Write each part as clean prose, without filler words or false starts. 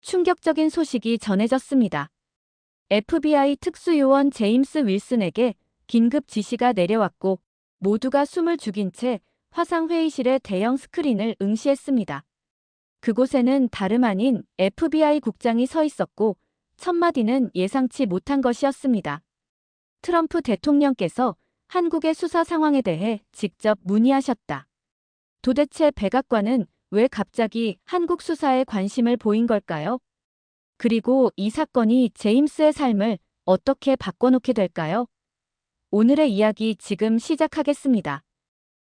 충격적인 소식이 전해졌습니다. FBI 특수요원 제임스 윌슨에게 긴급 지시가 내려왔고 모두가 숨을 죽인 채 화상회의실의 대형 스크린을 응시했습니다. 그곳에는 다름 아닌 FBI 국장이 서 있었고 첫마디는 예상치 못한 것이었습니다. 트럼프 대통령께서 한국의 수사 상황에 대해 직접 문의하셨다. 도대체 백악관은 왜 갑자기 한국 수사에 관심을 보인 걸까요? 그리고 이 사건이 제임스의 삶을 어떻게 바꿔놓게 될까요? 오늘의 이야기 지금 시작하겠습니다.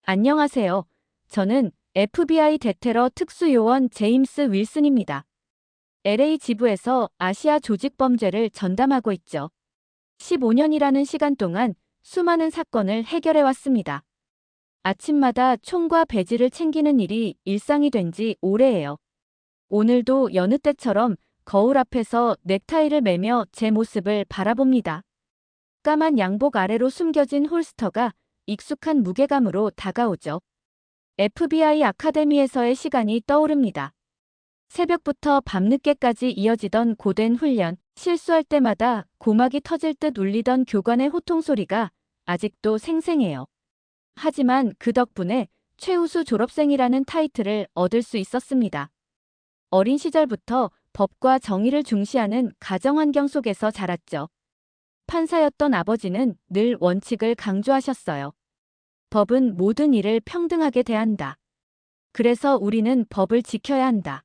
안녕하세요. 저는 FBI 대테러 특수요원 제임스 윌슨입니다. LA 지부에서 아시아 조직 범죄를 전담하고 있죠. 15년이라는 시간 동안 수많은 사건을 해결해 왔습니다. 아침마다 총과 배지를 챙기는 일이 일상이 된 지 오래예요. 오늘도 여느 때처럼 거울 앞에서 넥타이를 매며 제 모습을 바라봅니다. 까만 양복 아래로 숨겨진 홀스터가 익숙한 무게감으로 다가오죠. FBI 아카데미에서의 시간이 떠오릅니다. 새벽부터 밤늦게까지 이어지던 고된 훈련, 실수할 때마다 고막이 터질 듯 울리던 교관의 호통 소리가 아직도 생생해요. 하지만 그 덕분에 최우수 졸업생이라는 타이틀을 얻을 수 있었습니다. 어린 시절부터 법과 정의를 중시하는 가정환경 속에서 자랐죠. 판사였던 아버지는 늘 원칙을 강조하셨어요. 법은 모든 일을 평등하게 대한다. 그래서 우리는 법을 지켜야 한다.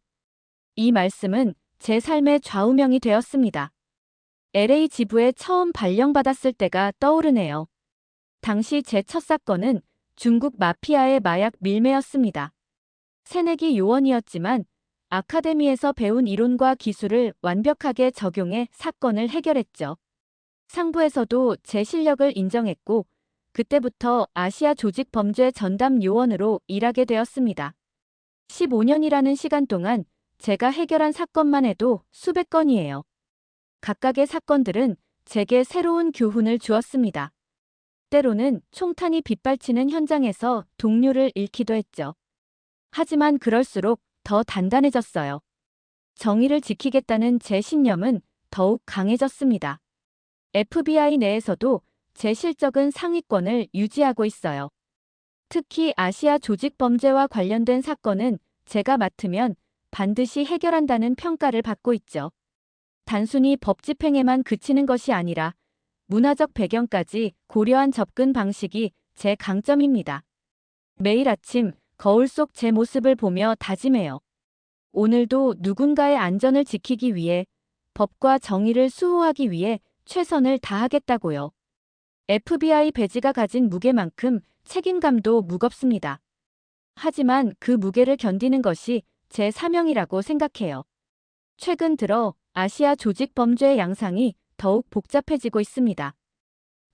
이 말씀은 제 삶의 좌우명이 되었습니다. LA 지부에 처음 발령받았을 때가 떠오르네요. 당시 제 첫 사건은 중국 마피아의 마약 밀매였습니다. 새내기 요원이었지만 아카데미에서 배운 이론과 기술을 완벽하게 적용해 사건을 해결했죠. 상부에서도 제 실력을 인정했고 그때부터 아시아 조직 범죄 전담 요원으로 일하게 되었습니다. 15년이라는 시간 동안 제가 해결한 사건만 해도 수백 건이에요. 각각의 사건들은 제게 새로운 교훈을 주었습니다. 때로는 총탄이 빗발치는 현장에서 동료를 잃기도 했죠. 하지만 그럴수록 더 단단해졌어요. 정의를 지키겠다는 제 신념은 더욱 강해졌습니다. FBI 내에서도 제 실적은 상위권을 유지하고 있어요. 특히 아시아 조직 범죄와 관련된 사건은 제가 맡으면 반드시 해결한다는 평가를 받고 있죠. 단순히 법 집행에만 그치는 것이 아니라 문화적 배경까지 고려한 접근 방식이 제 강점입니다. 매일 아침 거울 속 제 모습을 보며 다짐해요. 오늘도 누군가의 안전을 지키기 위해 법과 정의를 수호하기 위해 최선을 다하겠다고요. FBI 배지가 가진 무게만큼 책임감도 무겁습니다. 하지만 그 무게를 견디는 것이 제 사명이라고 생각해요. 최근 들어 아시아 조직 범죄의 양상이 더욱 복잡해지고 있습니다.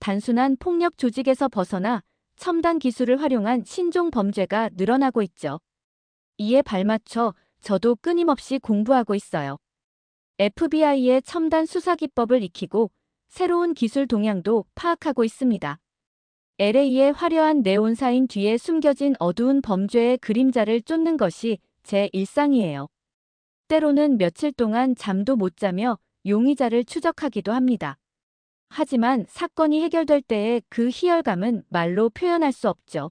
단순한 폭력 조직에서 벗어나 첨단 기술을 활용한 신종 범죄가 늘어나고 있죠. 이에 발맞춰 저도 끊임없이 공부하고 있어요. FBI의 첨단 수사 기법을 익히고 새로운 기술 동향도 파악하고 있습니다. LA의 화려한 네온사인 뒤에 숨겨진 어두운 범죄의 그림자를 쫓는 것이 제 일상이에요. 때로는 며칠 동안 잠도 못 자며 용의자를 추적하기도 합니다. 하지만 사건이 해결될 때의 그 희열감은 말로 표현할 수 없죠.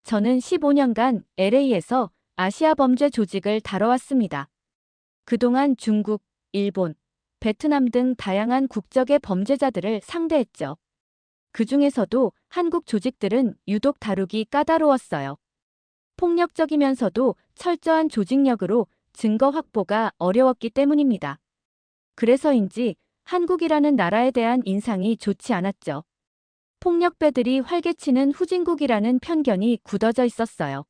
저는 15년간 LA에서 아시아 범죄 조직을 다뤄왔습니다. 그동안 중국, 일본, 베트남 등 다양한 국적의 범죄자들을 상대했죠. 그 중에서도 한국 조직들은 유독 다루기 까다로웠어요. 폭력적이면서도 철저한 조직력으로 증거 확보가 어려웠기 때문입니다. 그래서인지 한국이라는 나라에 대한 인상이 좋지 않았죠. 폭력배들이 활개치는 후진국이라는 편견이 굳어져 있었어요.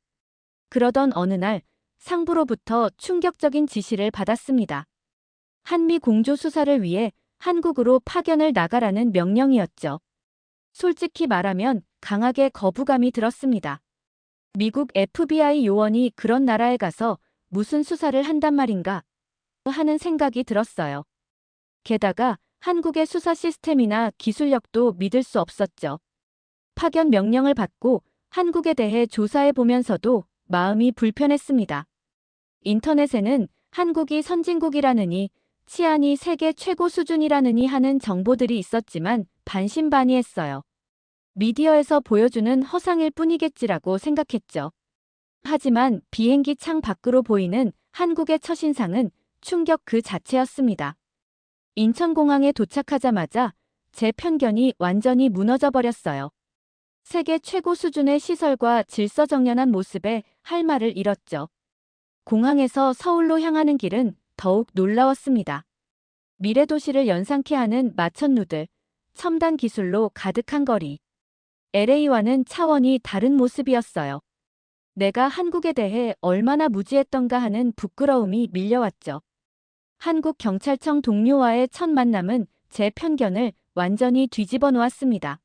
그러던 어느 날 상부로부터 충격적인 지시를 받았습니다. 한미 공조 수사를 위해 한국으로 파견을 나가라는 명령이었죠. 솔직히 말하면 강하게 거부감이 들었습니다. 미국 FBI 요원이 그런 나라에 가서 무슨 수사를 한단 말인가 하는 생각이 들었어요. 게다가 한국의 수사 시스템이나 기술력도 믿을 수 없었죠. 파견 명령을 받고 한국에 대해 조사해 보면서도 마음이 불편했습니다. 인터넷에는 한국이 선진국이라느니 치안이 세계 최고 수준이라느니 하는 정보들이 있었지만 반신반의했어요. 미디어에서 보여주는 허상일 뿐이겠지라고 생각했죠. 하지만 비행기 창 밖으로 보이는 한국의 첫인상은 충격 그 자체였습니다. 인천공항에 도착하자마자 제 편견이 완전히 무너져 버렸어요. 세계 최고 수준의 시설과 질서정연한 모습에 할 말을 잃었죠. 공항에서 서울로 향하는 길은 더욱 놀라웠습니다. 미래 도시를 연상케 하는 마천루들, 첨단 기술로 가득한 거리. LA와는 차원이 다른 모습이었어요. 내가 한국에 대해 얼마나 무지했던가 하는 부끄러움이 밀려왔죠. 한국 경찰청 동료와의 첫 만남은 제 편견을 완전히 뒤집어 놓았습니다.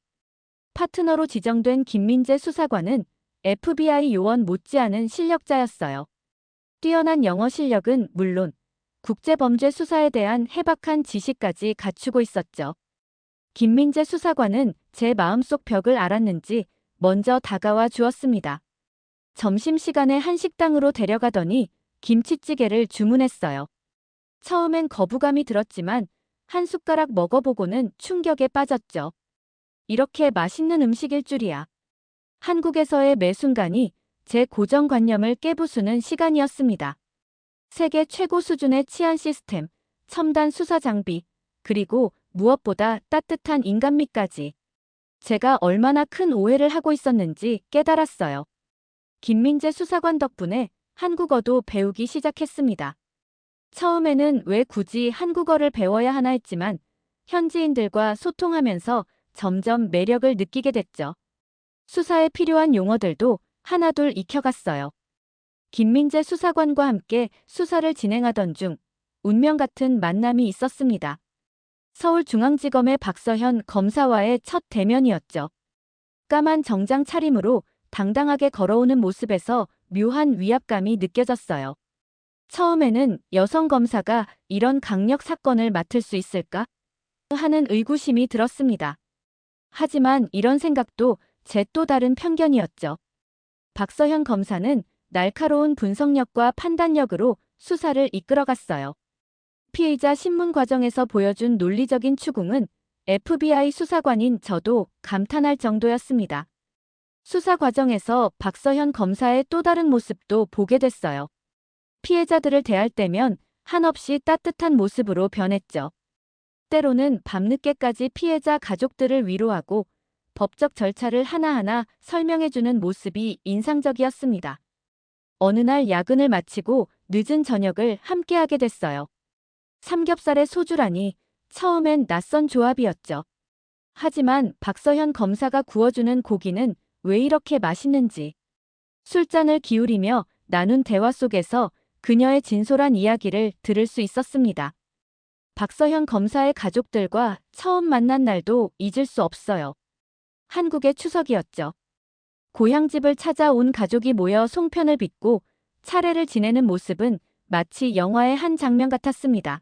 파트너로 지정된 김민재 수사관은 FBI 요원 못지않은 실력자였어요. 뛰어난 영어 실력은 물론 국제범죄 수사에 대한 해박한 지식까지 갖추고 있었죠. 김민재 수사관은 제 마음속 벽을 알았는지 먼저 다가와 주었습니다. 점심시간에 한식당으로 데려가더니 김치찌개를 주문했어요. 처음엔 거부감이 들었지만 한 숟가락 먹어보고는 충격에 빠졌죠. 이렇게 맛있는 음식일 줄이야. 한국에서의 매 순간이 제 고정관념을 깨부수는 시간이었습니다. 세계 최고 수준의 치안 시스템, 첨단 수사 장비, 그리고 무엇보다 따뜻한 인간미까지. 제가 얼마나 큰 오해를 하고 있었는지 깨달았어요. 김민재 수사관 덕분에 한국어도 배우기 시작했습니다. 처음에는 왜 굳이 한국어를 배워야 하나 했지만 현지인들과 소통하면서 점점 매력을 느끼게 됐죠. 수사에 필요한 용어들도 하나둘 익혀갔어요. 김민재 수사관과 함께 수사를 진행하던 중 운명 같은 만남이 있었습니다. 서울중앙지검의 박서현 검사와의 첫 대면이었죠. 까만 정장 차림으로 당당하게 걸어오는 모습에서 묘한 위압감이 느껴졌어요. 처음에는 여성 검사가 이런 강력 사건을 맡을 수 있을까? 하는 의구심이 들었습니다. 하지만 이런 생각도 제 또 다른 편견이었죠. 박서현 검사는 날카로운 분석력과 판단력으로 수사를 이끌어갔어요. 피의자 신문 과정에서 보여준 논리적인 추궁은 FBI 수사관인 저도 감탄할 정도였습니다. 수사 과정에서 박서현 검사의 또 다른 모습도 보게 됐어요. 피해자들을 대할 때면 한없이 따뜻한 모습으로 변했죠. 때로는 밤늦게까지 피해자 가족들을 위로하고 법적 절차를 하나하나 설명해주는 모습이 인상적이었습니다. 어느 날 야근을 마치고 늦은 저녁을 함께하게 됐어요. 삼겹살에 소주라니 처음엔 낯선 조합이었죠. 하지만 박서현 검사가 구워주는 고기는 왜 이렇게 맛있는지 술잔을 기울이며 나눈 대화 속에서 그녀의 진솔한 이야기를 들을 수 있었습니다. 박서현 검사의 가족들과 처음 만난 날도 잊을 수 없어요. 한국의 추석이었죠. 고향집을 찾아온 가족이 모여 송편을 빚고 차례를 지내는 모습은 마치 영화의 한 장면 같았습니다.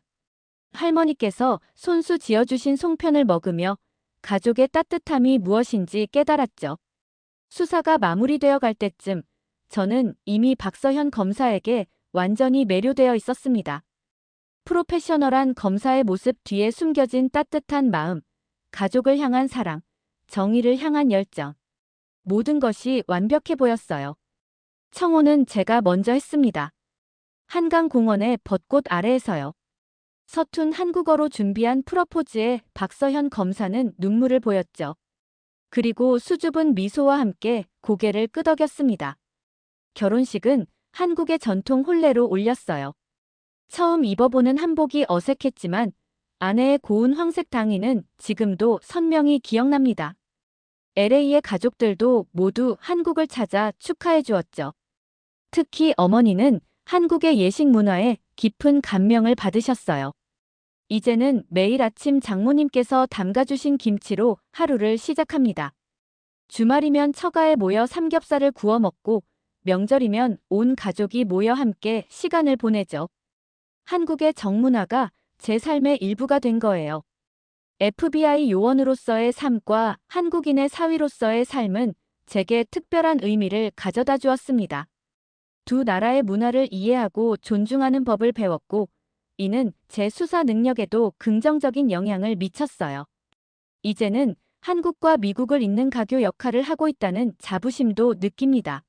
할머니께서 손수 지어주신 송편을 먹으며 가족의 따뜻함이 무엇인지 깨달았죠. 수사가 마무리되어 갈 때쯤 저는 이미 박서현 검사에게 완전히 매료되어 있었습니다. 프로페셔널한 검사의 모습 뒤에 숨겨진 따뜻한 마음, 가족을 향한 사랑, 정의를 향한 열정. 모든 것이 완벽해 보였어요. 청혼은 제가 먼저 했습니다. 한강공원의 벚꽃 아래에서요. 서툰 한국어로 준비한 프러포즈에 박서현 검사는 눈물을 보였죠. 그리고 수줍은 미소와 함께 고개를 끄덕였습니다. 결혼식은 한국의 전통 혼례로 올렸어요. 처음 입어보는 한복이 어색했지만 아내의 고운 황색 당의는 지금도 선명히 기억납니다. LA의 가족들도 모두 한국을 찾아 축하해 주었죠. 특히 어머니는 한국의 예식 문화에 깊은 감명을 받으셨어요. 이제는 매일 아침 장모님께서 담가주신 김치로 하루를 시작합니다. 주말이면 처가에 모여 삼겹살을 구워 먹고 명절이면 온 가족이 모여 함께 시간을 보내죠. 한국의 정문화가 제 삶의 일부가 된 거예요. FBI 요원으로서의 삶과 한국인의 사위로서의 삶은 제게 특별한 의미를 가져다 주었습니다. 두 나라의 문화를 이해하고 존중하는 법을 배웠고, 이는 제 수사 능력에도 긍정적인 영향을 미쳤어요. 이제는 한국과 미국을 잇는 가교 역할을 하고 있다는 자부심도 느낍니다.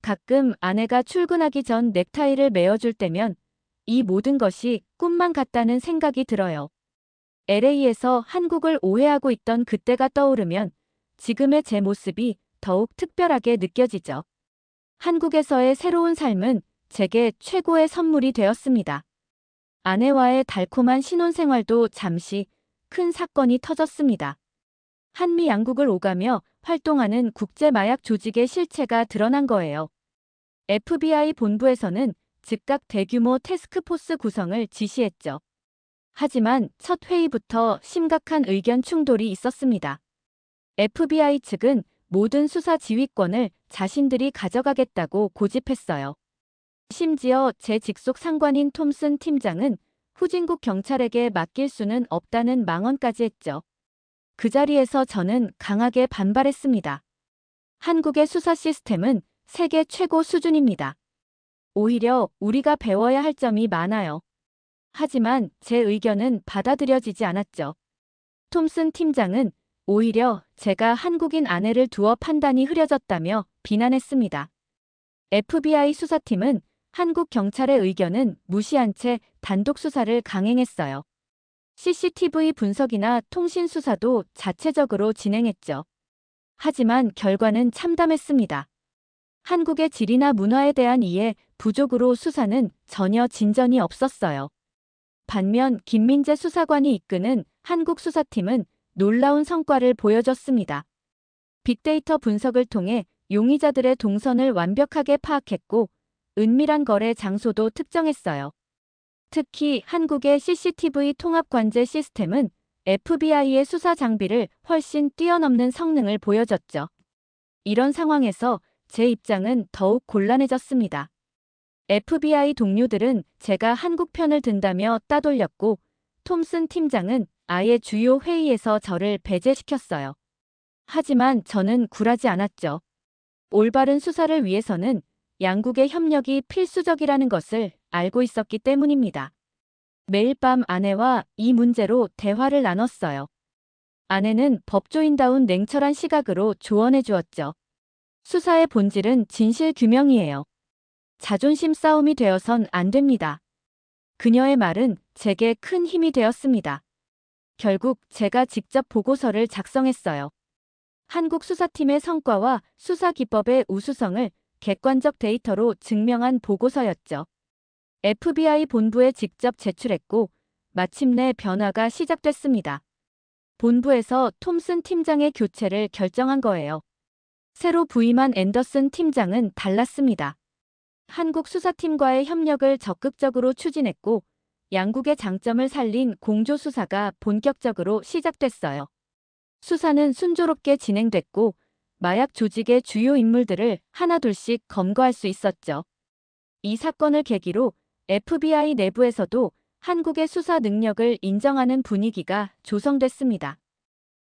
가끔 아내가 출근하기 전 넥타이를 메어줄 때면 이 모든 것이 꿈만 같다는 생각이 들어요. LA에서 한국을 오해하고 있던 그때가 떠오르면 지금의 제 모습이 더욱 특별하게 느껴지죠. 한국에서의 새로운 삶은 제게 최고의 선물이 되었습니다. 아내와의 달콤한 신혼생활도 잠시 큰 사건이 터졌습니다. 한미 양국을 오가며 활동하는 국제마약 조직의 실체가 드러난 거예요. FBI 본부에서는 즉각 대규모 태스크포스 구성을 지시했죠. 하지만 첫 회의부터 심각한 의견 충돌이 있었습니다. FBI 측은 모든 수사 지휘권을 자신들이 가져가겠다고 고집했어요. 심지어 제 직속 상관인 톰슨 팀장은 후진국 경찰에게 맡길 수는 없다는 망언까지 했죠. 그 자리에서 저는 강하게 반발했습니다. 한국의 수사 시스템은 세계 최고 수준입니다. 오히려 우리가 배워야 할 점이 많아요. 하지만 제 의견은 받아들여지지 않았죠. 톰슨 팀장은 오히려 제가 한국인 아내를 두어 판단이 흐려졌다며 비난했습니다. FBI 수사팀은 한국 경찰의 의견은 무시한 채 단독 수사를 강행했어요. CCTV 분석이나 통신 수사도 자체적으로 진행했죠. 하지만 결과는 참담했습니다. 한국의 지리나 문화에 대한 이해 부족으로 수사는 전혀 진전이 없었어요. 반면 김민재 수사관이 이끄는 한국 수사팀은 놀라운 성과를 보여줬습니다. 빅데이터 분석을 통해 용의자들의 동선을 완벽하게 파악했고 은밀한 거래 장소도 특정했어요. 특히 한국의 CCTV 통합 관제 시스템은 FBI의 수사 장비를 훨씬 뛰어넘는 성능을 보여줬죠. 이런 상황에서 제 입장은 더욱 곤란해졌습니다. FBI 동료들은 제가 한국 편을 든다며 따돌렸고 톰슨 팀장은 아예 주요 회의에서 저를 배제시켰어요. 하지만 저는 굴하지 않았죠. 올바른 수사를 위해서는 양국의 협력이 필수적이라는 것을 알고 있었기 때문입니다. 매일 밤 아내와 이 문제로 대화를 나눴어요. 아내는 법조인다운 냉철한 시각으로 조언해 주었죠. 수사의 본질은 진실 규명이에요. 자존심 싸움이 되어선 안 됩니다. 그녀의 말은 제게 큰 힘이 되었습니다. 결국 제가 직접 보고서를 작성했어요. 한국 수사팀의 성과와 수사 기법의 우수성을 객관적 데이터로 증명한 보고서였죠. FBI 본부에 직접 제출했고 마침내 변화가 시작됐습니다. 본부에서 톰슨 팀장의 교체를 결정한 거예요. 새로 부임한 앤더슨 팀장은 달랐습니다. 한국 수사팀과의 협력을 적극적으로 추진했고 양국의 장점을 살린 공조 수사가 본격적으로 시작됐어요. 수사는 순조롭게 진행됐고 마약 조직의 주요 인물들을 하나둘씩 검거할 수 있었죠. 이 사건을 계기로 FBI 내부에서도 한국의 수사 능력을 인정하는 분위기가 조성됐습니다.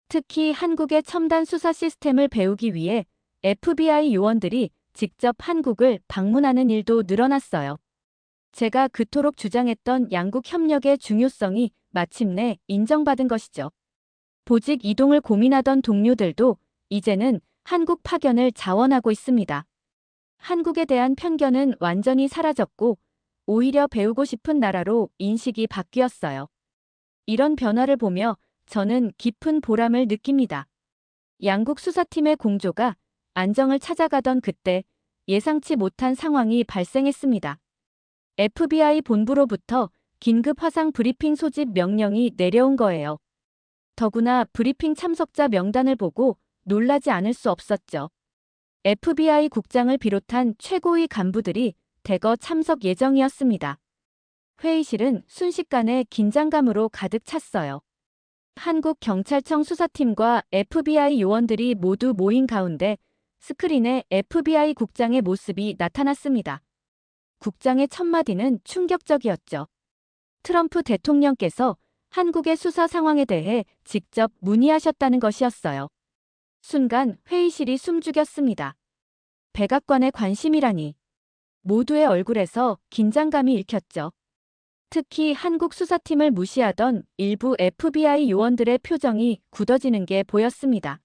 특히 한국의 첨단 수사 시스템을 배우기 위해 FBI 요원들이 직접 한국을 방문하는 일도 늘어났어요. 제가 그토록 주장했던 양국 협력의 중요성이 마침내 인정받은 것이죠. 보직 이동을 고민하던 동료들도 이제는 한국 파견을 자원하고 있습니다. 한국에 대한 편견은 완전히 사라졌고 오히려 배우고 싶은 나라로 인식이 바뀌었어요. 이런 변화를 보며 저는 깊은 보람을 느낍니다. 양국 수사팀의 공조가 안정을 찾아가던 그때 예상치 못한 상황이 발생했습니다. FBI 본부로부터 긴급 화상 브리핑 소집 명령이 내려온 거예요. 더구나 브리핑 참석자 명단을 보고 놀라지 않을 수 없었죠. FBI 국장을 비롯한 최고위 간부들이 대거 참석 예정이었습니다. 회의실은 순식간에 긴장감으로 가득 찼어요. 한국 경찰청 수사팀과 FBI 요원들이 모두 모인 가운데 스크린에 FBI 국장의 모습이 나타났습니다. 국장의 첫마디는 충격적이었죠. 트럼프 대통령께서 한국의 수사 상황에 대해 직접 문의하셨다는 것이었어요. 순간 회의실이 숨죽였습니다. 백악관의 관심이라니. 모두의 얼굴에서 긴장감이 읽혔죠. 특히 한국 수사팀을 무시하던 일부 FBI 요원들의 표정이 굳어지는 게 보였습니다.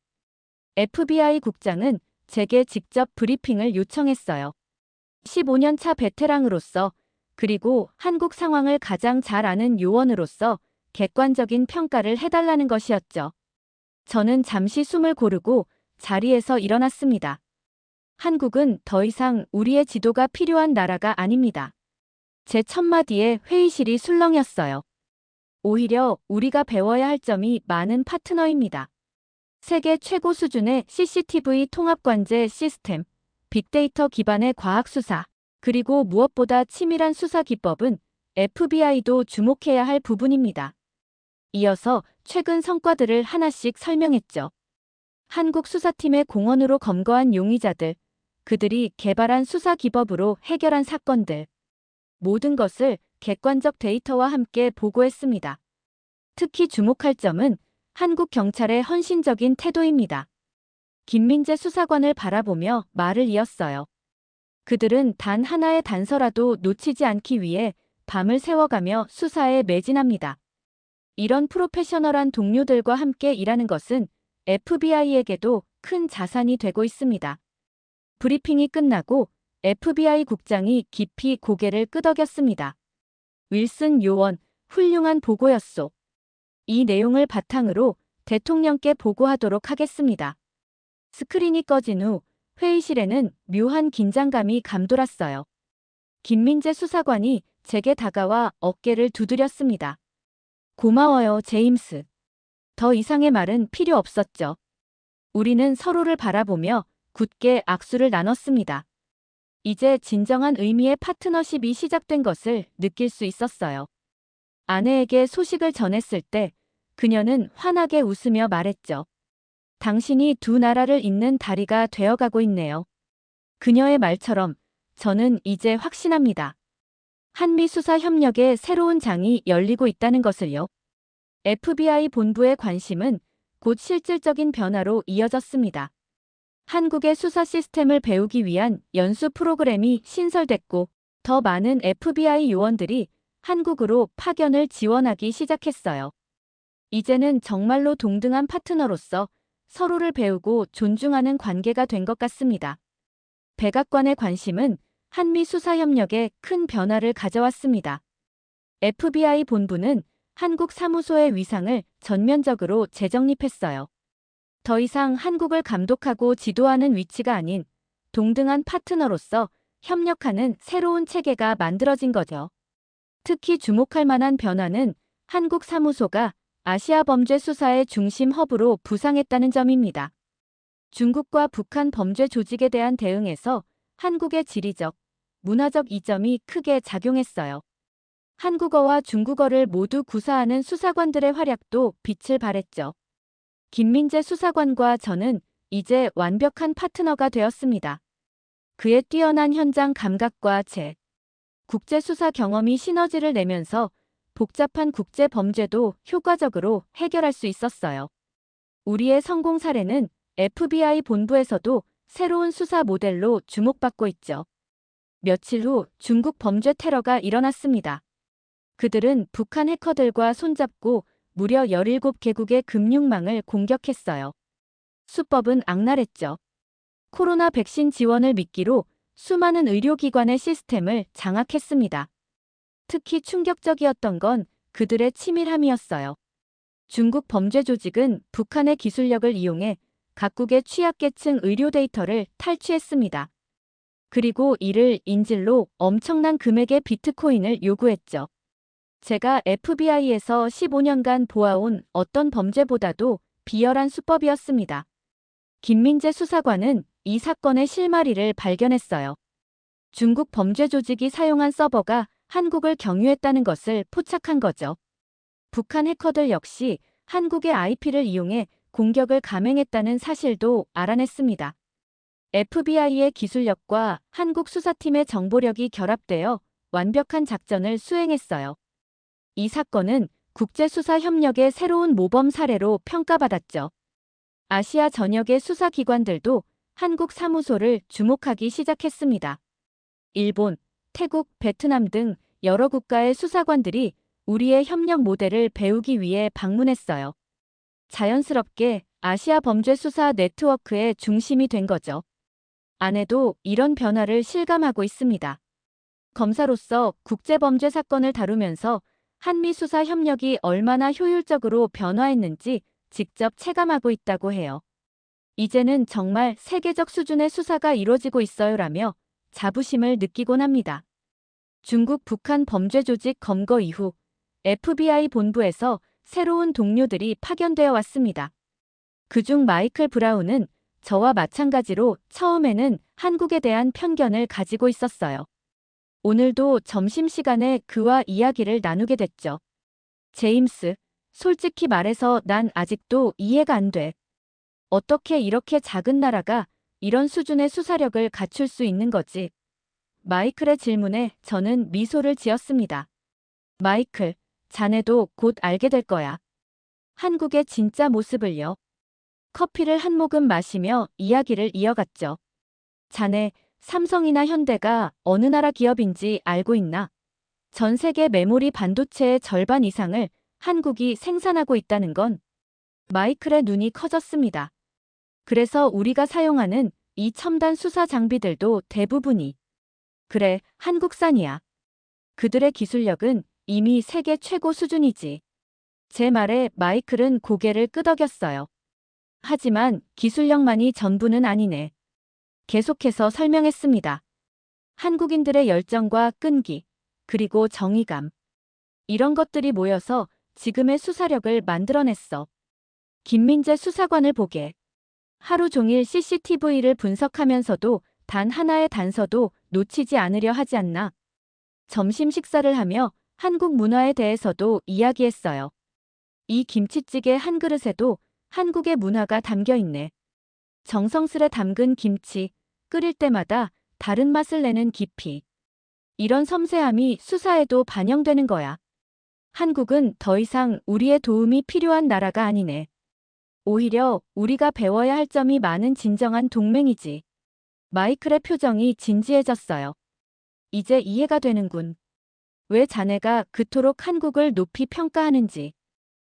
FBI 국장은 제게 직접 브리핑을 요청했어요. 15년 차 베테랑으로서 그리고 한국 상황을 가장 잘 아는 요원으로서 객관적인 평가를 해달라는 것이었죠. 저는 잠시 숨을 고르고 자리에서 일어났습니다. 한국은 더 이상 우리의 지도가 필요한 나라가 아닙니다. 제 첫마디에 회의실이 술렁였어요. 오히려 우리가 배워야 할 점이 많은 파트너입니다. 세계 최고 수준의 CCTV 통합관제 시스템, 빅데이터 기반의 과학수사, 그리고 무엇보다 치밀한 수사 기법은 FBI도 주목해야 할 부분입니다. 이어서 최근 성과들을 하나씩 설명했죠. 한국 수사팀의 공헌으로 검거한 용의자들, 그들이 개발한 수사 기법으로 해결한 사건들, 모든 것을 객관적 데이터와 함께 보고했습니다. 특히 주목할 점은 한국 경찰의 헌신적인 태도입니다. 김민재 수사관을 바라보며 말을 이었어요. 그들은 단 하나의 단서라도 놓치지 않기 위해 밤을 새워가며 수사에 매진합니다. 이런 프로페셔널한 동료들과 함께 일하는 것은 FBI에게도 큰 자산이 되고 있습니다. 브리핑이 끝나고 FBI 국장이 깊이 고개를 끄덕였습니다. 윌슨 요원, 훌륭한 보고였소. 이 내용을 바탕으로 대통령께 보고하도록 하겠습니다. 스크린이 꺼진 후 회의실에는 묘한 긴장감이 감돌았어요. 김민재 수사관이 제게 다가와 어깨를 두드렸습니다. 고마워요, 제임스. 더 이상의 말은 필요 없었죠. 우리는 서로를 바라보며 굳게 악수를 나눴습니다. 이제 진정한 의미의 파트너십이 시작된 것을 느낄 수 있었어요. 아내에게 소식을 전했을 때 그녀는 환하게 웃으며 말했죠. 당신이 두 나라를 잇는 다리가 되어가고 있네요. 그녀의 말처럼 저는 이제 확신합니다. 한미 수사 협력의 새로운 장이 열리고 있다는 것을요. FBI 본부의 관심은 곧 실질적인 변화로 이어졌습니다. 한국의 수사 시스템을 배우기 위한 연수 프로그램이 신설됐고 더 많은 FBI 요원들이 한국으로 파견을 지원하기 시작했어요. 이제는 정말로 동등한 파트너로서 서로를 배우고 존중하는 관계가 된 것 같습니다. 백악관의 관심은 한미 수사 협력에 큰 변화를 가져왔습니다. FBI 본부는 한국 사무소의 위상을 전면적으로 재정립했어요. 더 이상 한국을 감독하고 지도하는 위치가 아닌 동등한 파트너로서 협력하는 새로운 체계가 만들어진 거죠. 특히 주목할 만한 변화는 한국 사무소가 아시아 범죄 수사의 중심 허브로 부상했다는 점입니다. 중국과 북한 범죄 조직에 대한 대응에서 한국의 지리적, 문화적 이점이 크게 작용했어요. 한국어와 중국어를 모두 구사하는 수사관들의 활약도 빛을 발했죠. 김민재 수사관과 저는 이제 완벽한 파트너가 되었습니다. 그의 뛰어난 현장 감각과 제 국제수사 경험이 시너지를 내면서 복잡한 국제 범죄도 효과적으로 해결할 수 있었어요. 우리의 성공 사례는 FBI 본부에서도 새로운 수사 모델로 주목받고 있죠. 며칠 후 중국 범죄 테러가 일어났습니다. 그들은 북한 해커들과 손잡고 무려 17개국의 금융망을 공격했어요. 수법은 악랄했죠. 코로나 백신 지원을 미끼로 수많은 의료기관의 시스템을 장악했습니다. 특히 충격적이었던 건 그들의 치밀함이었어요. 중국 범죄 조직은 북한의 기술력을 이용해 각국의 취약계층 의료 데이터를 탈취했습니다. 그리고 이를 인질로 엄청난 금액의 비트코인을 요구했죠. 제가 FBI에서 15년간 보아온 어떤 범죄보다도 비열한 수법이었습니다. 김민재 수사관은 이 사건의 실마리를 발견했어요. 중국 범죄 조직이 사용한 서버가 한국을 경유했다는 것을 포착한 거죠. 북한 해커들 역시 한국의 IP를 이용해 공격을 감행했다는 사실도 알아냈습니다. FBI의 기술력과 한국 수사팀의 정보력이 결합되어 완벽한 작전을 수행했어요. 이 사건은 국제수사 협력의 새로운 모범 사례로 평가받았죠. 아시아 전역의 수사기관들도 한국 사무소를 주목하기 시작했습니다. 일본, 태국, 베트남 등 여러 국가의 수사관들이 우리의 협력 모델을 배우기 위해 방문했어요. 자연스럽게 아시아 범죄 수사 네트워크의 중심이 된 거죠. 아내도 이런 변화를 실감하고 있습니다. 검사로서 국제범죄 사건을 다루면서 한미 수사 협력이 얼마나 효율적으로 변화했는지 직접 체감하고 있다고 해요. 이제는 정말 세계적 수준의 수사가 이루어지고 있어요라며 자부심을 느끼곤 합니다. 중국 북한 범죄 조직 검거 이후 FBI 본부에서 새로운 동료들이 파견되어 왔습니다. 그중 마이클 브라운은 저와 마찬가지로 처음에는 한국에 대한 편견을 가지고 있었어요. 오늘도 점심시간에 그와 이야기를 나누게 됐죠. 제임스, 솔직히 말해서 난 아직도 이해가 안 돼. 어떻게 이렇게 작은 나라가 이런 수준의 수사력을 갖출 수 있는 거지? 마이클의 질문에 저는 미소를 지었습니다. 마이클, 자네도 곧 알게 될 거야. 한국의 진짜 모습을요. 커피를 한 모금 마시며 이야기를 이어갔죠. 자네, 삼성이나 현대가 어느 나라 기업인지 알고 있나? 전 세계 메모리 반도체의 절반 이상을 한국이 생산하고 있다는 건 마이클의 눈이 커졌습니다. 그래서 우리가 사용하는 이 첨단 수사 장비들도 대부분이 그래, 한국산이야. 그들의 기술력은 이미 세계 최고 수준이지. 제 말에 마이클은 고개를 끄덕였어요. 하지만 기술력만이 전부는 아니네. 계속해서 설명했습니다. 한국인들의 열정과 끈기, 그리고 정의감. 이런 것들이 모여서 지금의 수사력을 만들어냈어. 김민재 수사관을 보게. 하루 종일 CCTV를 분석하면서도 단 하나의 단서도 놓치지 않으려 하지 않나. 점심 식사를 하며 한국 문화에 대해서도 이야기했어요. 이 김치찌개 한 그릇에도 한국의 문화가 담겨 있네. 정성스레 담근 김치, 끓일 때마다 다른 맛을 내는 깊이. 이런 섬세함이 수사에도 반영되는 거야. 한국은 더 이상 우리의 도움이 필요한 나라가 아니네. 오히려 우리가 배워야 할 점이 많은 진정한 동맹이지. 마이클의 표정이 진지해졌어요. 이제 이해가 되는군. 왜 자네가 그토록 한국을 높이 평가하는지.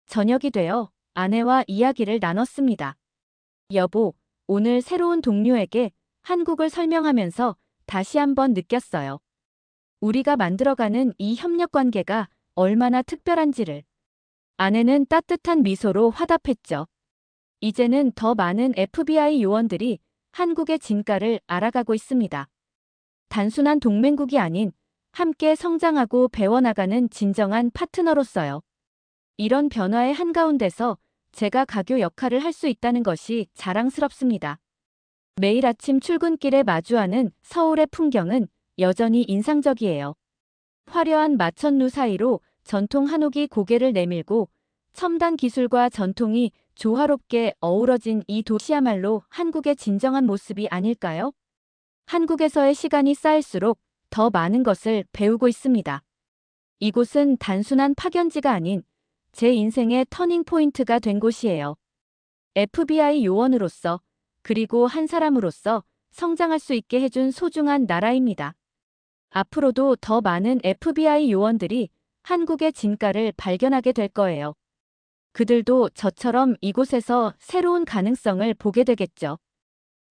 저녁이 되어 아내와 이야기를 나눴습니다. 여보, 오늘 새로운 동료에게 한국을 설명하면서 다시 한번 느꼈어요. 우리가 만들어가는 이 협력 관계가 얼마나 특별한지를. 아내는 따뜻한 미소로 화답했죠. 이제는 더 많은 FBI 요원들이 한국의 진가를 알아가고 있습니다. 단순한 동맹국이 아닌 함께 성장하고 배워나가는 진정한 파트너로서요. 이런 변화의 한가운데서 제가 가교 역할을 할 수 있다는 것이 자랑스럽습니다. 매일 아침 출근길에 마주하는 서울의 풍경은 여전히 인상적이에요. 화려한 마천루 사이로 전통 한옥이 고개를 내밀고 첨단 기술과 전통이 조화롭게 어우러진 이 도시야말로 한국의 진정한 모습이 아닐까요? 한국에서의 시간이 쌓일수록 더 많은 것을 배우고 있습니다. 이곳은 단순한 파견지가 아닌 제 인생의 터닝 포인트가 된 곳이에요. FBI 요원으로서 그리고 한 사람으로서 성장할 수 있게 해준 소중한 나라입니다. 앞으로도 더 많은 FBI 요원들이 한국의 진가를 발견하게 될 거예요. 그들도 저처럼 이곳에서 새로운 가능성을 보게 되겠죠.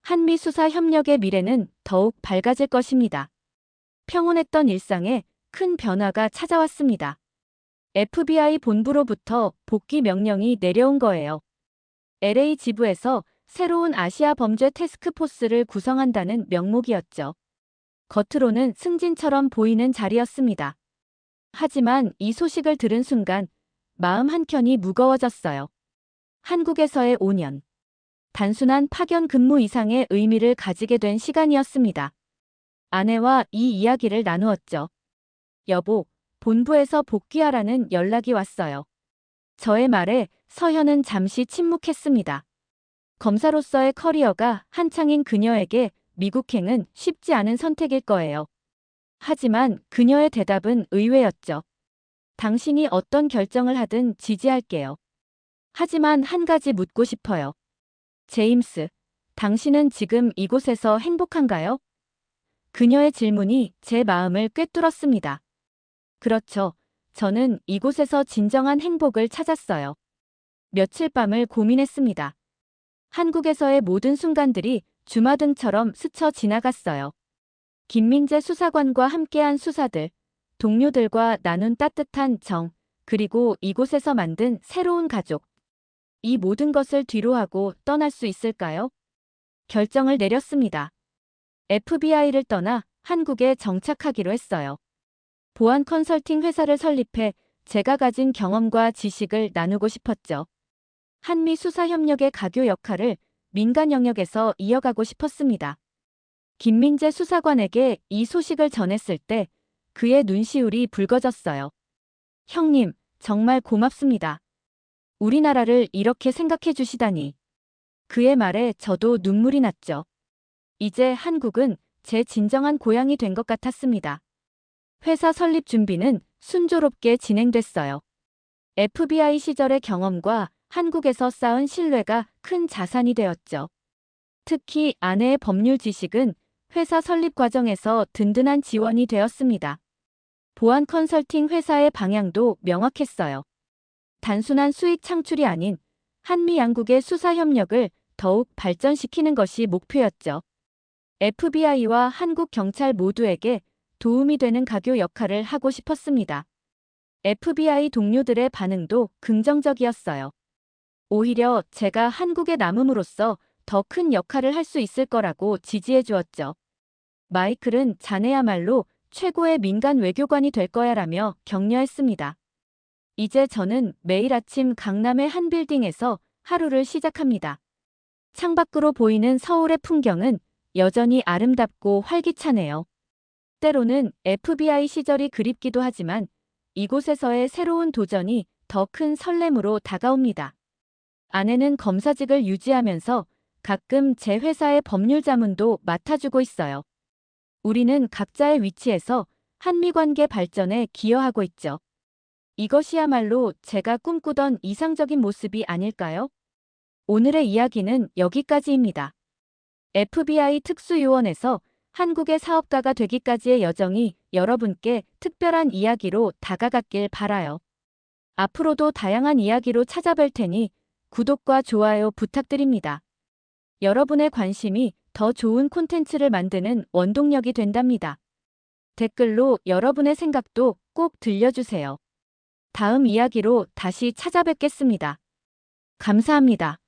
한미 수사 협력의 미래는 더욱 밝아질 것입니다. 평온했던 일상에 큰 변화가 찾아왔습니다. FBI 본부로부터 복귀 명령이 내려온 거예요. LA 지부에서 새로운 아시아 범죄 태스크포스를 구성한다는 명목이었죠. 겉으로는 승진처럼 보이는 자리였습니다. 하지만 이 소식을 들은 순간 마음 한켠이 무거워졌어요. 한국에서의 5년. 단순한 파견 근무 이상의 의미를 가지게 된 시간이었습니다. 아내와 이 이야기를 나누었죠. 여보, 본부에서 복귀하라는 연락이 왔어요. 저의 말에 서현은 잠시 침묵했습니다. 검사로서의 커리어가 한창인 그녀에게 미국행은 쉽지 않은 선택일 거예요. 하지만 그녀의 대답은 의외였죠. 당신이 어떤 결정을 하든 지지할게요. 하지만 한 가지 묻고 싶어요. 제임스, 당신은 지금 이곳에서 행복한가요? 그녀의 질문이 제 마음을 꿰뚫었습니다. 그렇죠. 저는 이곳에서 진정한 행복을 찾았어요. 며칠 밤을 고민했습니다. 한국에서의 모든 순간들이 주마등처럼 스쳐 지나갔어요. 김민재 수사관과 함께한 수사들, 동료들과 나눈 따뜻한 정, 그리고 이곳에서 만든 새로운 가족. 이 모든 것을 뒤로하고 떠날 수 있을까요? 결정을 내렸습니다. FBI를 떠나 한국에 정착하기로 했어요. 보안 컨설팅 회사를 설립해 제가 가진 경험과 지식을 나누고 싶었죠. 한미 수사 협력의 가교 역할을 민간 영역에서 이어가고 싶었습니다. 김민재 수사관에게 이 소식을 전했을 때 그의 눈시울이 붉어졌어요. 형님, 정말 고맙습니다. 우리나라를 이렇게 생각해 주시다니. 그의 말에 저도 눈물이 났죠. 이제 한국은 제 진정한 고향이 된 것 같았습니다. 회사 설립 준비는 순조롭게 진행됐어요. FBI 시절의 경험과 한국에서 쌓은 신뢰가 큰 자산이 되었죠. 특히 아내의 법률 지식은 회사 설립 과정에서 든든한 지원이 되었습니다. 보안 컨설팅 회사의 방향도 명확했어요. 단순한 수익 창출이 아닌 한미 양국의 수사 협력을 더욱 발전시키는 것이 목표였죠. FBI와 한국 경찰 모두에게 도움이 되는 가교 역할을 하고 싶었습니다. FBI 동료들의 반응도 긍정적이었어요. 오히려 제가 한국에 남음으로써 더 큰 역할을 할 수 있을 거라고 지지해 주었죠. 마이클은 자네야말로 최고의 민간 외교관이 될 거야라며 격려했습니다. 이제 저는 매일 아침 강남의 한 빌딩에서 하루를 시작합니다. 창밖으로 보이는 서울의 풍경은 여전히 아름답고 활기차네요. 때로는 FBI 시절이 그립기도 하지만 이곳에서의 새로운 도전이 더 큰 설렘으로 다가옵니다. 아내는 검사직을 유지하면서 가끔 제 회사의 법률 자문도 맡아주고 있어요. 우리는 각자의 위치에서 한미 관계 발전에 기여하고 있죠. 이것이야말로 제가 꿈꾸던 이상적인 모습이 아닐까요? 오늘의 이야기는 여기까지입니다. FBI 특수요원에서 한국의 사업가가 되기까지의 여정이 여러분께 특별한 이야기로 다가갔길 바라요. 앞으로도 다양한 이야기로 찾아뵐 테니 구독과 좋아요 부탁드립니다. 여러분의 관심이 더 좋은 콘텐츠를 만드는 원동력이 된답니다. 댓글로 여러분의 생각도 꼭 들려주세요. 다음 이야기로 다시 찾아뵙겠습니다. 감사합니다.